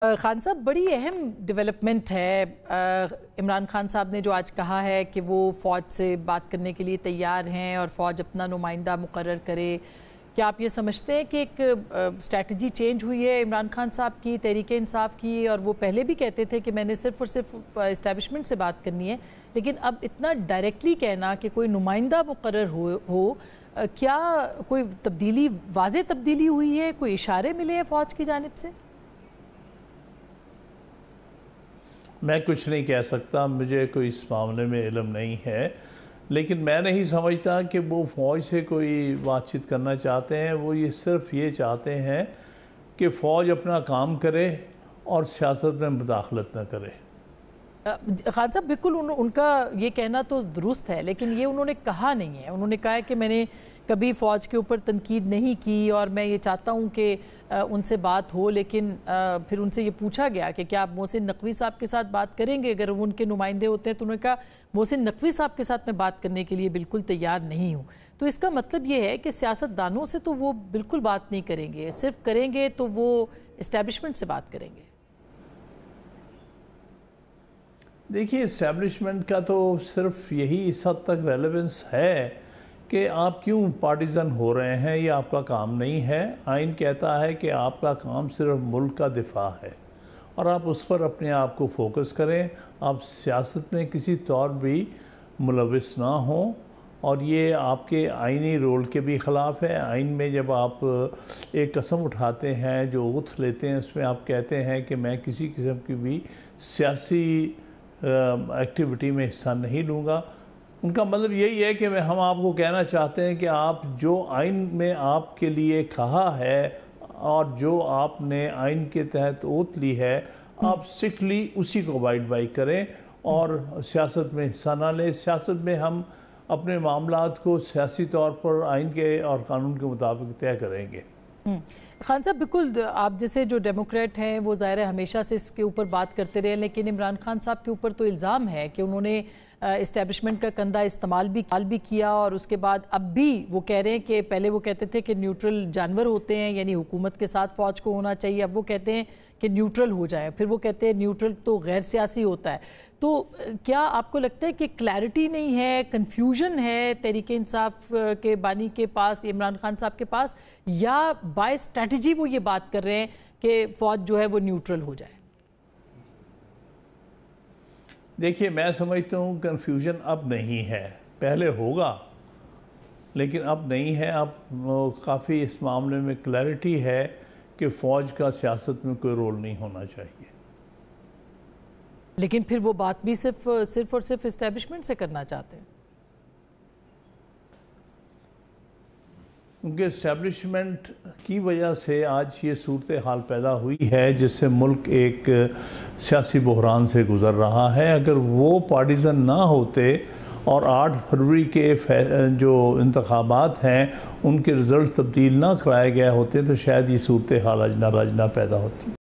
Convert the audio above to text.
खान साहब, बड़ी अहम डेवलपमेंट है। इमरान खान साहब ने जो आज कहा है कि वो फ़ौज से बात करने के लिए तैयार हैं और फ़ौज अपना नुमाइंदा मुकर्रर करे। क्या आप ये समझते हैं कि एक स्ट्रैटेजी चेंज हुई है इमरान खान साहब की, तहरीक इंसाफ की? और वो पहले भी कहते थे कि मैंने सिर्फ और सिर्फ इस्टेब्लिशमेंट से बात करनी है, लेकिन अब इतना डायरेक्टली कहना कि कोई नुमाइंदा मुकर्रर हो क्या कोई तब्दीली, वाज़ेह तब्दीली हुई है? कोई इशारे मिले हैं फ़ौज की जानिब से? मैं कुछ नहीं कह सकता, मुझे कोई इस मामले में इल्म नहीं है, लेकिन मैं नहीं समझता कि वो फ़ौज से कोई बातचीत करना चाहते हैं। वो ये सिर्फ ये चाहते हैं कि फ़ौज अपना काम करे और सियासत में मुदाखलत न करे। खान साहब, बिल्कुल उनका ये कहना तो दुरुस्त है, लेकिन ये उन्होंने कहा नहीं है। उन्होंने कहा है कि मैंने कभी फ़ौज के ऊपर तनकीद नहीं की और मैं ये चाहता हूँ कि उनसे बात हो, लेकिन फिर उनसे ये पूछा गया कि क्या आप मोहसिन नकवी साहब के साथ बात करेंगे अगर वो उनके नुमाइंदे होते हैं, तो उन्होंने कहा मोहसिन नकवी साहब के साथ मैं बात करने के लिए बिल्कुल तैयार नहीं हूँ। तो इसका मतलब ये है कि सियासतदानों से तो वो बिल्कुल बात नहीं करेंगे, सिर्फ करेंगे तो वो इस्टेब्लिशमेंट से बात करेंगे। देखिए, इस्टेब्लिशमेंट का तो सिर्फ यही इस हद तक रेलेवेंस है कि आप क्यों पार्टीजन हो रहे हैं, ये आपका काम नहीं है। आइन कहता है कि आपका काम सिर्फ मुल्क का दिफा है और आप उस पर अपने आप को फोकस करें। आप सियासत में किसी तौर भी मुलविस ना हों, और ये आपके आइनी रोल के भी ख़िलाफ़ है। आइन में जब आप एक कसम उठाते हैं, जो ओथ लेते हैं, उसमें आप कहते हैं कि मैं किसी किस्म की भी सियासी एक्टिविटी में हिस्सा नहीं लूँगा। उनका मतलब यही है कि हम आपको कहना चाहते हैं कि आप जो आइन में आपके लिए कहा है और जो आपने आइन के तहत ओथ ली है, आप स्ट्रिक्टली उसी को अबाइड बाई करें और सियासत में हिस्सा ना लें। सियासत में हम अपने मामलात को सियासी तौर पर आइन के और कानून के मुताबिक तय करेंगे। खान साहब, बिल्कुल आप जैसे जो डेमोक्रेट हैं वो ज़ाहिर है हमेशा से इसके ऊपर बात करते रहे, लेकिन इमरान खान साहब के ऊपर तो इल्ज़ाम है कि उन्होंने इस्टेब्लिशमेंट का कंधा इस्तेमाल भी किया और उसके बाद अब भी वो कह रहे हैं कि पहले वो कहते थे कि न्यूट्रल जानवर होते हैं, यानी हुकूमत के साथ फ़ौज को होना चाहिए। अब वो कहते हैं कि न्यूट्रल हो जाए, फिर वो कहते हैं न्यूट्रल तो गैर सियासी होता है। तो क्या आपको लगता है कि क्लैरिटी नहीं है, कन्फ्यूजन है तहरीक इंसाफ के बानी के पास, इमरान खान साहब के पास, या बाय स्ट्रैटेजी वो ये बात कर रहे हैं कि फ़ौज जो है वो न्यूट्रल हो जाए? देखिए, मैं समझता हूँ कन्फ्यूजन अब नहीं है, पहले होगा लेकिन अब नहीं है। अब काफ़ी इस मामले में क्लैरिटी है कि फ़ौज का सियासत में कोई रोल नहीं होना चाहिए। लेकिन फिर वो बात भी सिर्फ और सिर्फ इस्टेब्लिशमेंट से करना चाहते हैं, क्योंकि इस्टेब्लिशमेंट की वजह से आज ये सूरत हाल पैदा हुई है जिससे मुल्क एक सियासी बहरान से गुज़र रहा है। अगर वो पार्टीजन ना होते और 8 फरवरी के जो इंतखाबात हैं उनके रिज़ल्ट तब्दील ना कराए गए होते, तो शायद ये सूरत हाल आज ना पैदा होती।